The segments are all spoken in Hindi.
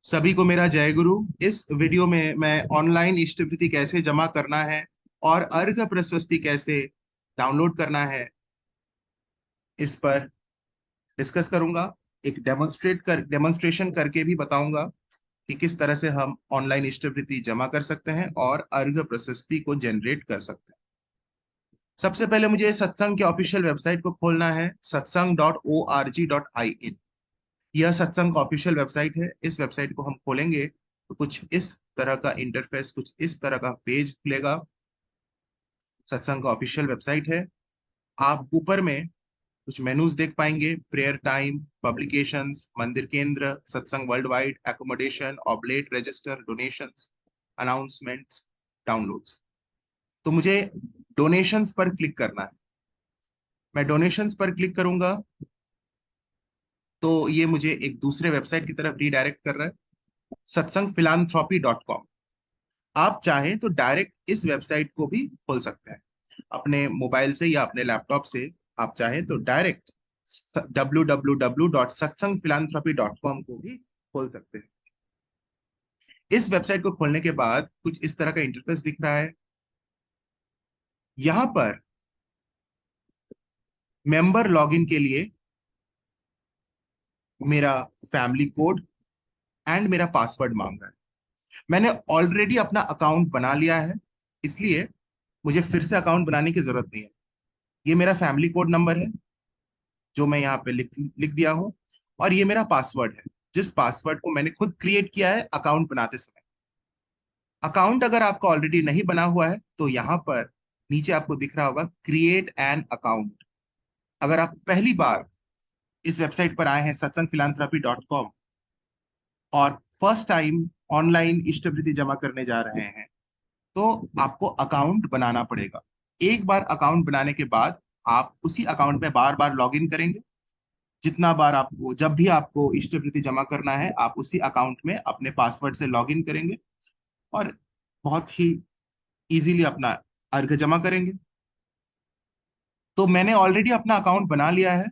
सभी को मेरा जय गुरु। इस वीडियो में मैं ऑनलाइन इष्टवृत्ति कैसे जमा करना है और अर्घ प्रशस्ति कैसे डाउनलोड करना है, इस पर डिस्कस करूंगा। एक डेमोन्स्ट्रेशन करके भी बताऊंगा कि किस तरह से हम ऑनलाइन इष्टवृत्ति जमा कर सकते हैं और अर्घ प्रशस्ति को जनरेट कर सकते हैं। सबसे पहले मुझे सत्संग के ऑफिशियल वेबसाइट को खोलना है, satsang.org.in। यह सत्संग का ऑफिशियल वेबसाइट है। इस वेबसाइट को हम खोलेंगे तो कुछ इस तरह का इंटरफेस, कुछ इस तरह का पेज खुलेगा। सत्संग का ऑफिशियल वेबसाइट है। आप ऊपर में कुछ मेनूज देख पाएंगे: प्रेयर टाइम, पब्लिकेशंस, मंदिर केंद्र, सत्संग world wide, accommodation, oblate, register, donations, announcements, downloads. तो मुझे डोनेशंस पर क्लिक करना है। मैं डोनेशंस पर क्लिक करूंगा तो ये मुझे एक दूसरे वेबसाइट की तरफ रीडायरेक्ट कर रहा है, satsangphilanthropy.com। आप चाहें तो डायरेक्ट इस वेबसाइट को भी खोल सकते हैं अपने मोबाइल से या अपने लैपटॉप से। आप चाहें तो डायरेक्ट www.satsangphilanthropy.com को भी खोल सकते हैं। इस वेबसाइट को खोलने के बाद कुछ इस तरह का इंटरफेस दिख रहा है। यहां पर मेंबर लॉगिन के लिए मेरा फैमिली कोड एंड मेरा पासवर्ड मांग रहा है। मैंने ऑलरेडी अपना अकाउंट बना लिया है, इसलिए मुझे फिर से अकाउंट बनाने की जरूरत नहीं है। ये मेरा फैमिली कोड नंबर है जो मैं यहाँ पे लिख लिख दिया हूँ, और ये मेरा पासवर्ड है जिस पासवर्ड को मैंने खुद क्रिएट किया है अकाउंट बनाते समय। अकाउंट अगर आपका ऑलरेडी नहीं बना हुआ है तो यहाँ पर नीचे आपको दिख रहा होगा क्रिएट एन अकाउंट। अगर आप पहली बार इस वेबसाइट पर आए हैं satsangphilanthropy.com और फर्स्ट टाइम ऑनलाइन इष्टवृत्ति जमा करने जा रहे हैं तो आपको अकाउंट बनाना पड़ेगा। एक बार अकाउंट बनाने के बाद आप उसी अकाउंट में बार बार लॉग इन करेंगे। जितना बार आपको, जब भी आपको इष्टवृत्ति जमा करना है, आप उसी अकाउंट में अपने पासवर्ड से लॉग इन करेंगे और बहुत ही इजीली अपना अर्घ जमा करेंगे। तो मैंने ऑलरेडी अपना अकाउंट बना लिया है,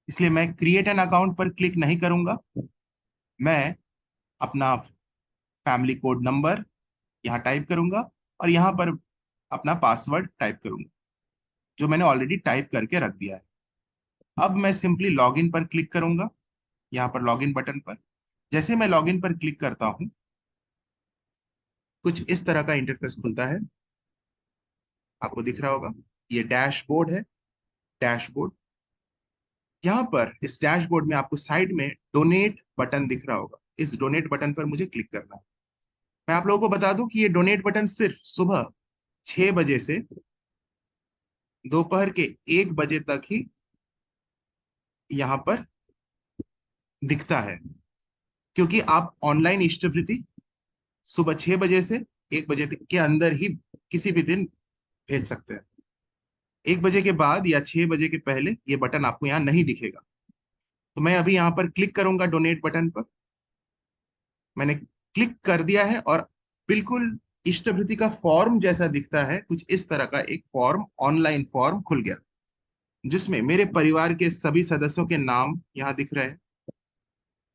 इसलिए मैं क्रिएट एन अकाउंट पर क्लिक नहीं करूंगा। मैं अपना फैमिली कोड नंबर यहाँ टाइप करूंगा और यहाँ पर अपना पासवर्ड टाइप करूंगा जो मैंने ऑलरेडी टाइप करके रख दिया है। अब मैं सिंपली लॉगिन पर क्लिक करूंगा, यहाँ पर लॉगिन बटन पर। जैसे मैं लॉगिन पर क्लिक करता हूँ कुछ इस तरह का इंटरफेस खुलता है। आपको दिख रहा होगा ये डैशबोर्ड है। डैशबोर्ड, यहाँ पर इस डैशबोर्ड में आपको साइड में डोनेट बटन दिख रहा होगा। इस डोनेट बटन पर मुझे क्लिक करना है। मैं आप लोगों को बता दूं कि ये डोनेट बटन सिर्फ सुबह 6 बजे से दोपहर के 1 बजे तक ही यहाँ पर दिखता है, क्योंकि आप ऑनलाइन इष्टवृत्ति सुबह 6 बजे से 1 बजे तक के अंदर ही किसी भी दिन भेज सकते हैं। 1 बजे के बाद या 6 बजे के पहले ये बटन आपको यहाँ नहीं दिखेगा। तो मैं अभी यहाँ पर क्लिक करूंगा डोनेट बटन पर। मैंने क्लिक कर दिया है और बिल्कुल इष्टभृति का फॉर्म जैसा दिखता है, कुछ इस तरह का एक फॉर्म, ऑनलाइन फॉर्म खुल गया जिसमें मेरे परिवार के सभी सदस्यों के नाम यहाँ दिख रहे हैं।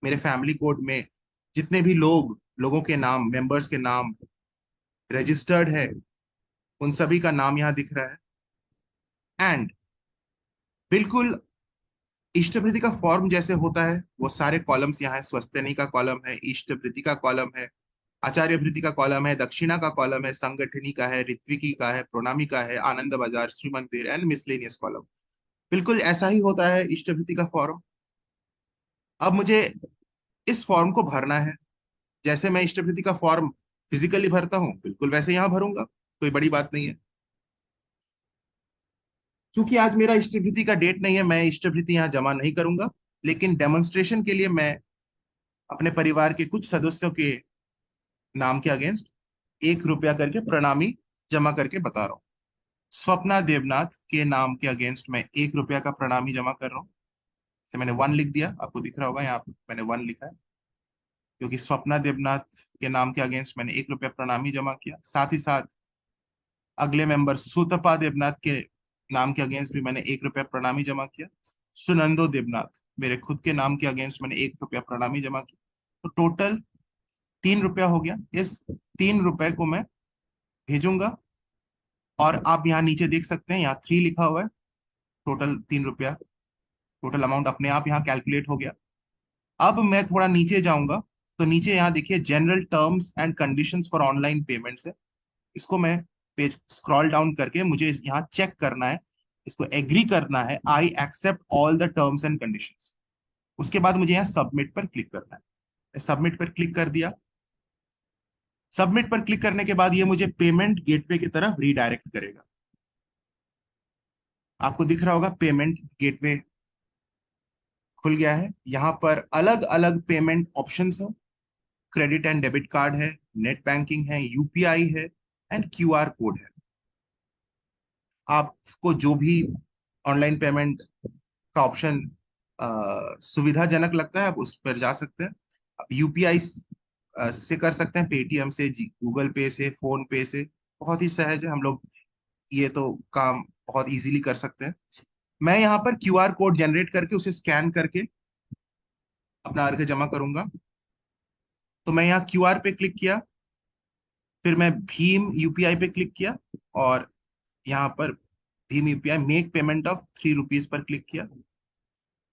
मेरे फैमिली कोड में जितने भी लोगों के नाम, मेंबर्स के नाम रजिस्टर्ड है, उन सभी का नाम यहाँ दिख रहा है। एंड बिल्कुल इष्टभृति का फॉर्म जैसे होता है वो सारे कॉलम्स यहाँ है। स्वस्तिनी का कॉलम है, इष्टभृति का कॉलम है, आचार्य भृति का कॉलम है, दक्षिणा का कॉलम है, संगठनी का है, ऋत्विकी का है, प्रोनामी का है, आनंद बाजार, श्री मंदिर एंड मिसलेनियस कॉलम। बिल्कुल ऐसा ही होता है इष्टभृति का फॉर्म। अब मुझे इस फॉर्म को भरना है। जैसे मैं इष्टभृति का फॉर्म फिजिकली भरता हूँ बिल्कुल वैसे यहाँ भरूंगा, कोई बड़ी बात नहीं है। क्योंकि आज मेरा इष्टभृति का डेट नहीं है, मैं इष्टभृति यहाँ जमा नहीं करूंगा, लेकिन डेमोन्स्ट्रेशन के लिए मैं अपने परिवार के कुछ सदस्यों के नाम के अगेंस्ट 1 रुपया करके प्रणामी जमा करके बता रहा हूँ। स्वप्ना देवनाथ के नाम के अगेंस्ट मैं 1 रुपया का प्रणामी जमा कर रहा हूँ। से मैंने 1 लिख दिया, आपको दिख रहा होगा यहाँ पे मैंने 1 लिखा है, क्योंकि स्वप्ना देवनाथ के नाम के अगेंस्ट मैंने 1 रुपया प्रणामी जमा किया। साथ ही साथ अगले मेंबर सुतपा देवनाथ के नाम के अगेंस्ट भी मैंने 1 रुपया प्रणामी जमा किया। सुनंदो देवनाथ, मेरे खुद के नाम के अगेंस्ट मैंने 1 रुपया प्रणामी जमा किया। तो टोटल 3 रुपया हो गया। इस 3 रुपए को मैं भेजूंगा, और आप यहाँ नीचे देख सकते हैं, यहाँ 3 लिखा हुआ है। टोटल 3 रुपया, टोटल अमाउंट अपने आप यहाँ कैलकुलेट हो गया। अब मैं थोड़ा नीचे जाऊंगा, तो नीचे यहाँ देखिए general terms and conditions for online payments है। इसको मैं पेज स्क्रॉल डाउन करके मुझे यहाँ चेक करना है, इसको एग्री करना है, I accept all the terms and conditions. उसके बाद मुझे यहाँ सबमिट पर क्लिक करना है। सबमिट पर क्लिक कर दिया। सबमिट पर क्लिक करने के बाद ये मुझे पेमेंट गेटवे की तरफ रीडायरेक्ट करेगा। आपको दिख रहा होगा पेमेंट गेटवे खुल गया है। यहाँ पर अलग अलग पेमेंट ऑप्शंस हैं। क्रेडिट एंड डेबिट कार्ड है, नेट बैंकिंग है, यूपीआई है, एंड क्यूआर कोड है। आपको जो भी ऑनलाइन पेमेंट का ऑप्शन सुविधाजनक लगता है, आप उस पर जा सकते हैं। आप यूपीआई से कर सकते हैं, पेटीएम से, गूगल पे से, फोन पे से। बहुत ही सहज है, हम लोग ये तो काम बहुत इजीली कर सकते हैं। मैं यहाँ पर क्यूआर कोड जनरेट करके उसे स्कैन करके अपना अर्घ जमा करूंगा। तो मैं यहाँ क्यूआर पे क्लिक किया, फिर मैं भीम यूपीआई पे क्लिक किया, और यहाँ पर Bhim UPI make payment of ₹3 पर क्लिक किया।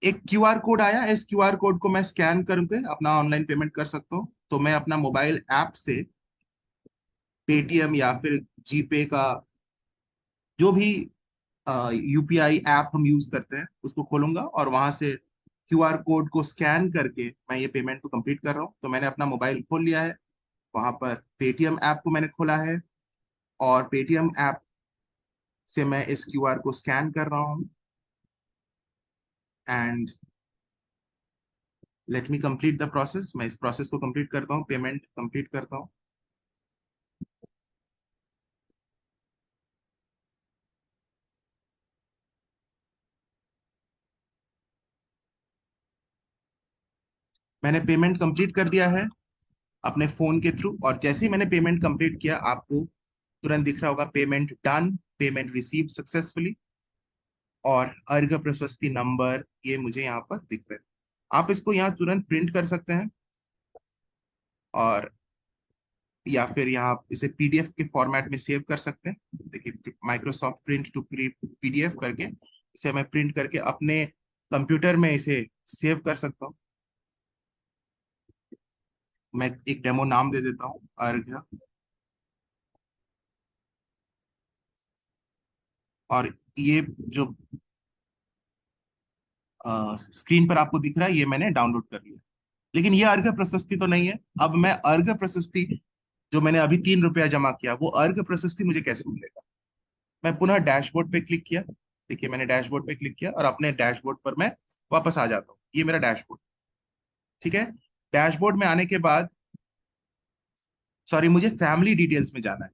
एक क्यूआर कोड आया, इस क्यूआर कोड को मैं स्कैन करके अपना ऑनलाइन पेमेंट कर सकता हूँ। तो मैं अपना मोबाइल ऐप से पेटीएम या फिर जीपे का जो भी यूपीआई ऐप हम यूज करते हैं उसको खोलूंगा, और वहां से क्यूआर कोड को स्कैन करके मैं ये पेमेंट को कंप्लीट कर रहा हूँ। तो मैंने अपना मोबाइल खोल लिया है, वहां पर पेटीएम ऐप को मैंने खोला है, और पेटीएम ऐप से मैं इस क्यूआर को स्कैन कर रहा हूँ। And let me complete the process. मैं इस प्रोसेस को कंप्लीट करता हूँ, पेमेंट कंप्लीट करता हूँ। मैंने पेमेंट कंप्लीट कर दिया है अपने फोन के थ्रू, और जैसे ही मैंने पेमेंट कंप्लीट किया, आपको तुरंत दिख रहा होगा payment done, payment receive successfully, और अर्घ प्रशस्ति नंबर ये मुझे यहाँ पर दिख रहा है। आप इसको यहाँ तुरंत प्रिंट कर सकते हैं, और या फिर यहाँ आप इसे पीडीएफ के फॉर्मेट में सेव कर सकते हैं। देखिए, माइक्रोसॉफ्ट प्रिंट टू पीडीएफ करके इसे मैं प्रिंट करके अपने कंप्यूटर में इसे सेव कर सकता हूँ। मैं एक डेमो नाम दे देता हूँ, अर्घ। और ये जो स्क्रीन पर आपको दिख रहा है, ये मैंने डाउनलोड कर लिया। लेकिन ये अर्घ प्रशस्ति तो नहीं है। अब मैं अर्घ प्रशस्ति, जो मैंने अभी 3 रुपया जमा किया, वो अर्घ प्रशस्ति मुझे कैसे मिलेगा। मैं पुनः डैशबोर्ड पे क्लिक किया। देखिए, मैंने डैशबोर्ड पे क्लिक किया, और अपने डैशबोर्ड पर मैं वापस आ जाता हूँ। ये मेरा डैशबोर्ड, ठीक है। डैशबोर्ड में आने के बाद, सॉरी, मुझे फैमिली डिटेल्स में जाना है।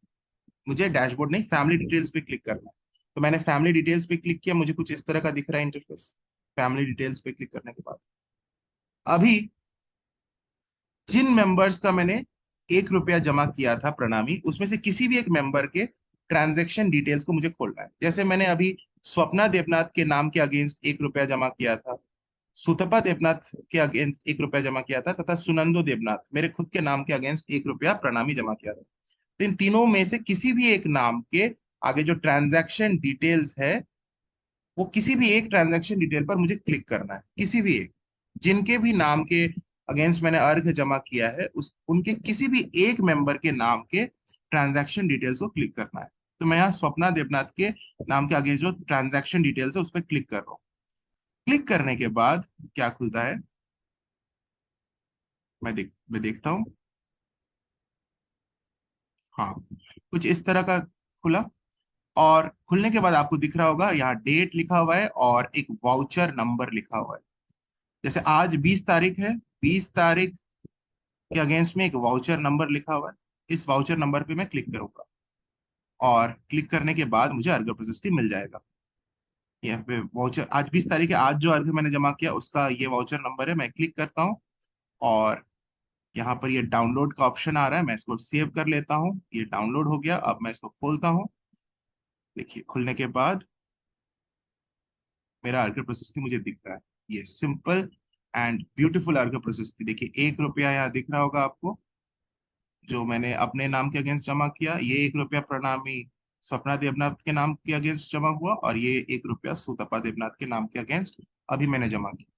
मुझे डैशबोर्ड नहीं, फैमिली डिटेल्स पे क्लिक करना है। तो मैंने फैमिली डिटेल्स पे क्लिक किया, मुझे कुछ इस तरह का दिख रहा है इंटरफेस। फैमिली डिटेल्स पे क्लिक करने के बाद अभी जिन मेंबर्स का मैंने 1 रुपया जमा किया था प्रणामी, उसमें से किसी भी एक मेंबर के ट्रांजैक्शन डिटेल्स को मुझे खोलना है। जैसे मैंने अभी स्वप्ना देवनाथ के नाम के अगेंस्ट 1 रुपया जमा किया था, सुतपा देवनाथ के अगेंस्ट 1 रुपया जमा किया था, तथा सुनंदो देवनाथ मेरे खुद के नाम के अगेंस्ट 1 रुपया प्रणामी जमा किया था। तो इन तीनों में से किसी भी एक नाम के आगे जो ट्रांजैक्शन डिटेल्स है, वो किसी भी एक ट्रांजैक्शन डिटेल पर मुझे क्लिक करना है। किसी भी एक, जिनके भी नाम के अगेंस्ट मैंने अर्घ जमा किया है, उस उनके किसी भी एक मेंबर के नाम के ट्रांजैक्शन डिटेल्स को क्लिक करना है। तो मैं यहाँ स्वप्ना देवनाथ के नाम के आगे जो ट्रांजैक्शन डिटेल्स है उस पर क्लिक कर रहा हूँ। क्लिक करने के बाद क्या खुलता है, मैं देखता हूँ। हाँ, कुछ इस तरह का खुला। और खुलने के बाद आपको दिख रहा होगा यहाँ डेट लिखा हुआ है, और एक वाउचर नंबर लिखा हुआ है। जैसे आज 20 तारीख है, 20 तारीख के अगेंस्ट में एक वाउचर नंबर लिखा हुआ है। इस वाउचर नंबर पे मैं क्लिक करूंगा, और क्लिक करने के बाद मुझे अर्घ प्रशस्ति मिल जाएगा। यहाँ पे वाउचर, आज 20 तारीख है, आज जो अर्घ मैंने जमा किया उसका ये वाउचर नंबर है। मैं क्लिक करता हूँ, और यहाँ पर ये डाउनलोड का ऑप्शन आ रहा है, मैं इसको सेव कर लेता हूँ। ये डाउनलोड हो गया। अब मैं इसको खोलता हूँ। देखिए, खुलने के बाद मेरा अर्घ प्रशस्ति मुझे दिख रहा है। ये सिंपल एंड ब्यूटीफुल अर्घ्य प्रशस्ति, देखिए 1 रुपया यहाँ दिख रहा होगा आपको, जो मैंने अपने नाम के अगेंस्ट जमा किया। ये 1 रुपया प्रणामी स्वप्ना देवनाथ के नाम के अगेंस्ट जमा हुआ, और ये 1 रुपया सुतपा देवनाथ के नाम के अगेंस्ट अभी मैंने जमा किया।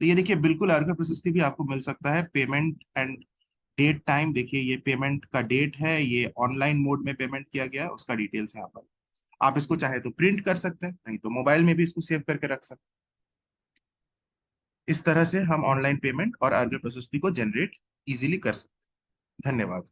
तो ये देखिए बिल्कुल अर्घ्य प्रशस्ति भी आपको मिल सकता है। पेमेंट एंड डेट टाइम, देखिए ये पेमेंट का डेट है, ये ऑनलाइन मोड में पेमेंट किया गया है, उसका डिटेल्स यहाँ पर। आप इसको चाहे तो प्रिंट कर सकते हैं, नहीं तो मोबाइल में भी इसको सेव करके रख सकते हैं। इस तरह से हम ऑनलाइन पेमेंट और अर्घ्य प्रशस्ति को जनरेट इजीली कर सकते हैं। धन्यवाद।